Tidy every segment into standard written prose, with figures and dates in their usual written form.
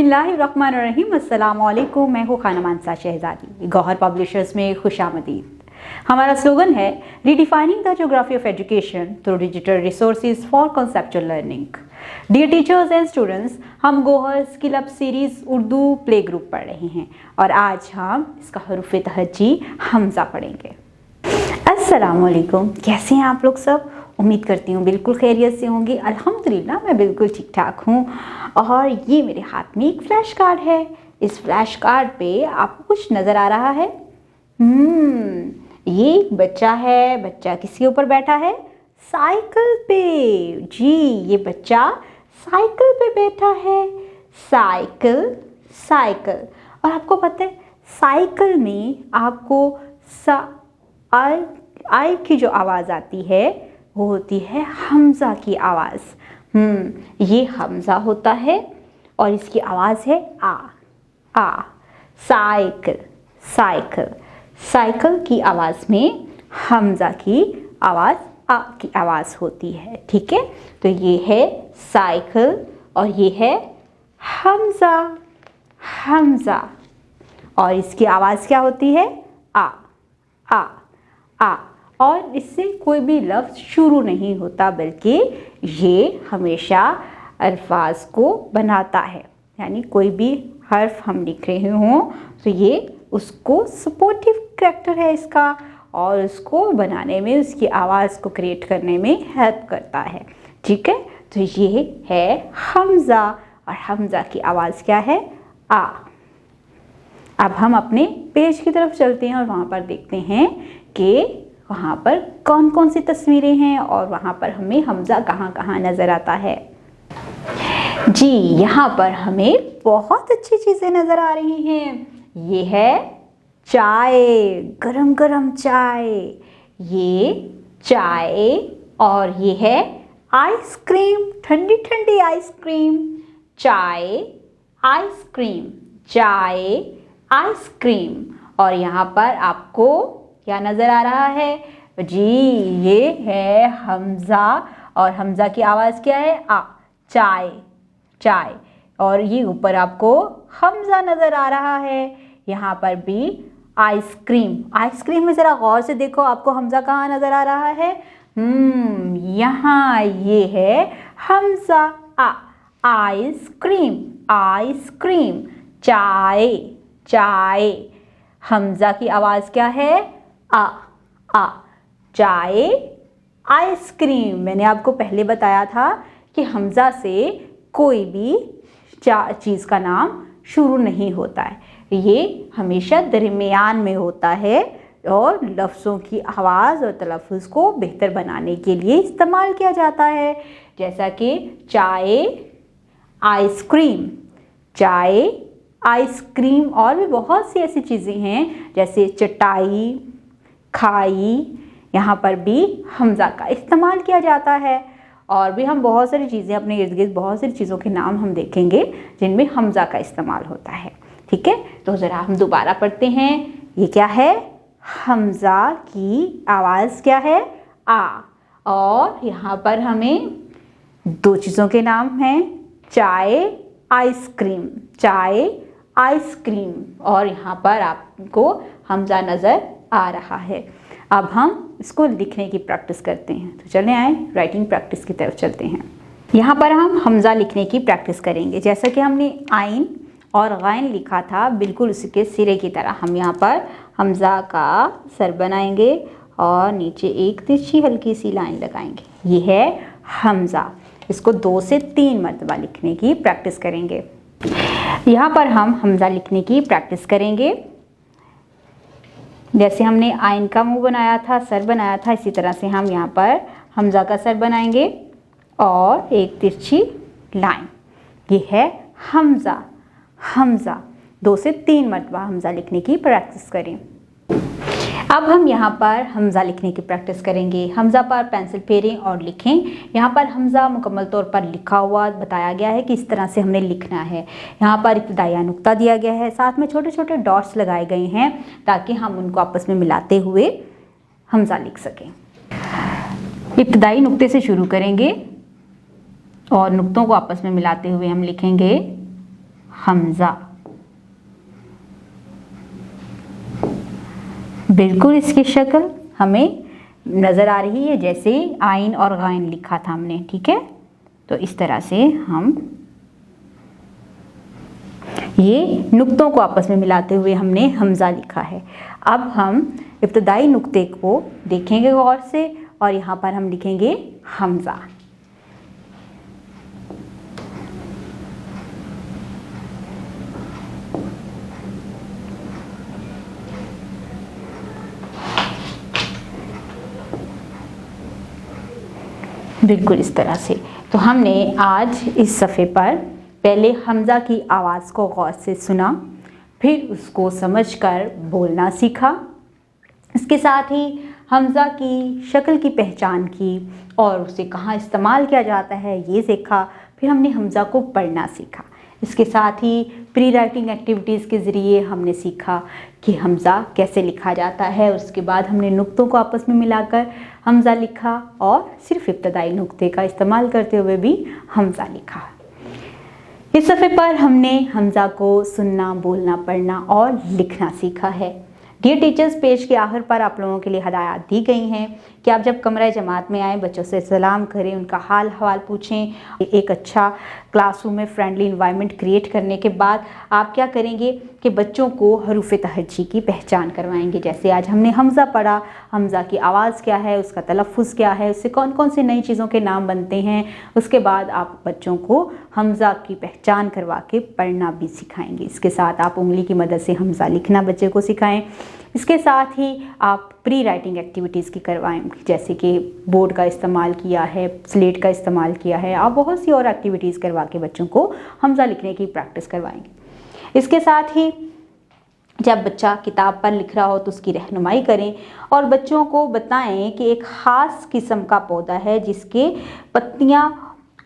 बिस्मिल्लाहिर्रहमानिर्रहीम। अस्सलाम वालेकुम। मैं हूँ खाना मानसा शहजादी। गौहर पब्लिशर्स में खुशामदीद। हमारा स्लोगन है redefining the geography of education through digital resources for conceptual learning. Dear teachers and students, हम Gauhar skill up series Urdu play group पढ़ रहे हैं और आज हम इसका हरूफ तहज्जी हमजा पढ़ेंगे। अस्सलाम वालेकुम। कैसे हैं आप लोग सब? उम्मीद करती हूँ बिल्कुल खैरियत से होंगे। अल्हम्दुलिल्लाह मैं बिल्कुल ठीक ठाक हूँ। और ये मेरे हाथ में एक फ्लैश कार्ड है। इस फ्लैश कार्ड पे आपको कुछ नज़र आ रहा है? ये एक बच्चा है। बच्चा किसके ऊपर बैठा है? साइकिल पे। जी, ये बच्चा साइकिल पे बैठा है। Cycle cycle. और आपको पता है साइकिल में आपको आई की जो आवाज़ आती है वो होती है हमज़ा की आवाज़। ये हमज़ा होता है और इसकी आवाज़ है आ। Cycle cycle. साइकिल की आवाज़ में हमज़ा की आवाज़ आ की आवाज़ होती है। ठीक है, तो ये है साइकिल और ये है हमज़ा। हमज़ा और इसकी आवाज़ क्या होती है? आ आ। और इससे कोई भी लफ्ज़ शुरू नहीं होता बल्कि ये हमेशा अल्फाज को बनाता है। यानी कोई भी हर्फ हम लिख रहे हों तो ये उसको सपोर्टिव करैक्टर है इसका और उसको बनाने में, उसकी आवाज़ को क्रिएट करने में हेल्प करता है। ठीक है, तो ये है हमज़ा और हमज़ा की आवाज़ क्या है? आ। अब हम अपने पेज की तरफ चलते हैं और वहाँ पर देखते हैं कि वहाँ पर कौन कौन सी तस्वीरें हैं और वहाँ पर हमें हमज़ा कहाँ कहाँ नज़र आता है। जी, यहाँ पर हमें बहुत अच्छी चीज़ें नज़र आ रही हैं। ये है चाय, गरम गरम चाय। ये चाय और ये है आइसक्रीम, ठंडी ठंडी आइसक्रीम। चाय आइसक्रीम, चाय आइसक्रीम। और यहाँ पर आपको क्या नज़र आ रहा है? जी, ये है हमज़ा और हमज़ा की आवाज़ क्या है? आ। चाय चाय। और ये ऊपर आपको हमज़ा नज़र आ रहा है। यहाँ पर भी आइसक्रीम। आइसक्रीम में ज़रा गौर से देखो, आपको हमज़ा कहाँ नज़र आ रहा है? यहाँ ये है हमज़ा आ। Ice cream ice cream. चाय चाय। हमज़ा की आवाज़ क्या है? आ। चाय आइसक्रीम। मैंने आपको पहले बताया था कि हमज़ा से कोई भी चीज़ का नाम शुरू नहीं होता है, ये हमेशा दरमियान में होता है और लफ्ज़ों की आवाज़ और तलफ़्फ़ुज़ को बेहतर बनाने के लिए इस्तेमाल किया जाता है। जैसा कि चाय आइसक्रीम, चाय आइसक्रीम। और भी बहुत सी ऐसी चीज़ें हैं जैसे चटाई, खाई। यहाँ पर भी हमज़ा का इस्तेमाल किया जाता है। और भी हम बहुत सारी चीज़ें अपने इर्द गिर्द, बहुत सारी चीज़ों के नाम हम देखेंगे जिनमें हमज़ा का इस्तेमाल होता है। ठीक है, तो ज़रा हम दोबारा पढ़ते हैं। ये क्या है? हमज़ा की आवाज़ क्या है? आ। और यहाँ पर हमें दो चीज़ों के नाम हैं, चाय आइसक्रीम। चाय आइसक्रीम। और यहाँ पर आपको हमज़ा नज़र आ रहा है। अब हम इसको लिखने की प्रैक्टिस करते हैं। तो चलें आए राइटिंग प्रैक्टिस की तरफ चलते हैं। यहाँ पर हम हमज़ा लिखने की प्रैक्टिस करेंगे। जैसा कि हमने आइन और गैन लिखा था, बिल्कुल उसके सिरे की तरह हम यहाँ पर हमज़ा का सर बनाएंगे और नीचे एक तिरछी हल्की सी लाइन लगाएंगे। ये है हमज़ा। इसको 2 से 3 मरतबा लिखने की प्रैक्टिस करेंगे। यहाँ पर हम हमज़ा लिखने की प्रैक्टिस करेंगे। जैसे हमने आइन का मुंह बनाया था, सर बनाया था, इसी तरह से हम यहाँ पर हमज़ा का सर बनाएंगे और एक तिरछी लाइन। ये है हमज़ा। हमज़ा 2 से 3 मरतबा हमज़ा लिखने की प्रैक्टिस करें। अब हम यहाँ पर हमज़ा लिखने की प्रैक्टिस करेंगे। हमज़ा पर पेंसिल फेरें और लिखें। यहाँ पर हमज़ा मुकम्मल तौर पर लिखा हुआ बताया गया है कि इस तरह से हमने लिखना है। यहाँ पर इब्तिदाई नुक्ता दिया गया है, साथ में छोटे छोटे डॉट्स लगाए गए हैं ताकि हम उनको आपस में मिलाते हुए हमज़ा लिख सकें। इब्तिदाई नुक्ते से शुरू करेंगे और नुक्तों को आपस में मिलाते हुए हम लिखेंगे हमजा। बिल्कुल इसकी शक्ल हमें नज़र आ रही है जैसे आइन और गाइन लिखा था हमने, ठीक है। तो इस तरह से हम ये नुक्तों को आपस में मिलाते हुए हमने हमजा लिखा है। अब हम इब्तदाई नुक्ते को देखेंगे गौर से और यहाँ पर हम लिखेंगे हमजा। बिल्कुल इस तरह से। तो हमने आज इस सफ़े पर पहले हमज़ा की आवाज़ को गौर से सुना, फिर उसको समझकर बोलना सीखा। इसके साथ ही हमज़ा की शक्ल की पहचान की और उसे कहाँ इस्तेमाल किया जाता है ये सीखा। फिर हमने हमज़ा को पढ़ना सीखा। इसके साथ ही प्री राइटिंग एक्टिविटीज़ के ज़रिए हमने सीखा कि हमज़ा कैसे लिखा जाता है। उसके बाद हमने नुक्तों को आपस में मिलाकर हमज़ा लिखा और सिर्फ इब्तदाई नुक्ते का इस्तेमाल करते हुए भी हमज़ा लिखा। इस सफ़े पर हमने हमज़ा को सुनना, बोलना, पढ़ना और लिखना सीखा है। डियर टीचर्स, पेज के आखिर पर आप लोगों के लिए हदायत दी गई हैं कि आप जब कमरा जमात में आएँ बच्चों से सलाम करें, उनका हाल हवाल पूछें। एक अच्छा क्लासरूम में फ्रेंडली इन्वायरमेंट क्रिएट करने के बाद आप क्या करेंगे कि बच्चों को हरूफ तहज्जी की पहचान करवाएंगे। जैसे आज हमने हमज़ा पढ़ा, हमज़ा की आवाज़ क्या है, उसका तलफ़्फ़ुज़ क्या है, उससे कौन कौन सी नई चीज़ों के नाम बनते हैं। उसके बाद आप बच्चों को हमज़ा की पहचान करवा के पढ़ना भी सिखाएंगे। इसके साथ आप उंगली की मदद से हमज़ा लिखना बच्चे को सिखाएं। इसके साथ ही आप प्री राइटिंग एक्टिविटीज़ की करवाएं, जैसे कि बोर्ड का इस्तेमाल किया है, स्लेट का इस्तेमाल किया है। आप बहुत सी और एक्टिविटीज़ करवा के बच्चों को हमज़ा लिखने की प्रैक्टिस करवाएंगे। इसके साथ ही जब बच्चा किताब पर लिख रहा हो तो उसकी रहनुमाई करें और बच्चों को बताएं कि एक ख़ास किस्म का पौधा है जिसके पत्तियां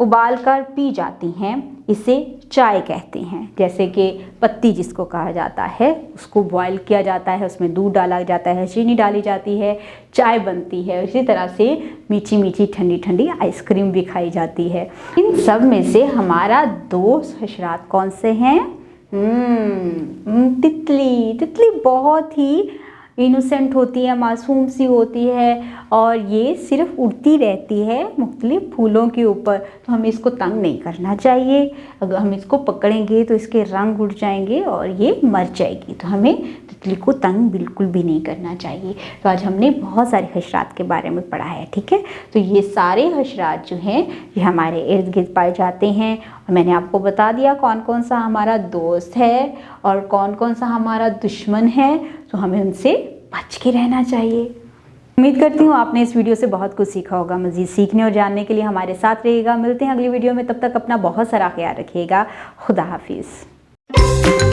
उबाल कर पी जाती हैं, इसे चाय कहते हैं। जैसे कि पत्ती जिसको कहा जाता है उसको बॉयल किया जाता है, उसमें दूध डाला जाता है, चीनी डाली जाती है, चाय बनती है। इसी तरह से मीठी मीठी ठंडी ठंडी आइसक्रीम भी खाई जाती है। इन सब में से हमारा दोस्त हशरात कौन से हैं? तितली। तितली बहुत ही इनोसेंट होती है, मासूम सी होती है और ये सिर्फ उड़ती रहती है मुख्तलिफ फूलों के ऊपर। तो हमें इसको तंग नहीं करना चाहिए। अगर हम इसको पकड़ेंगे तो इसके रंग उड़ जाएंगे और ये मर जाएगी। तो हमें तितली को तंग बिल्कुल भी नहीं करना चाहिए। तो आज हमने बहुत सारे हशरात के बारे में पढ़ा है, ठीक है। तो ये सारे हशरात जो हैं ये हमारे इर्द गिर्द पाए जाते हैं और मैंने आपको बता दिया कौन कौन सा हमारा दोस्त है और कौन कौन सा हमारा दुश्मन है। तो हमें उनसे बच के रहना चाहिए। उम्मीद करती हूँ आपने इस वीडियो से बहुत कुछ सीखा होगा। मज़ीद सीखने और जानने के लिए हमारे साथ रहिएगा। मिलते हैं अगली वीडियो में, तब तक अपना बहुत सारा ख्याल रखिएगा। खुदा हाफिज़।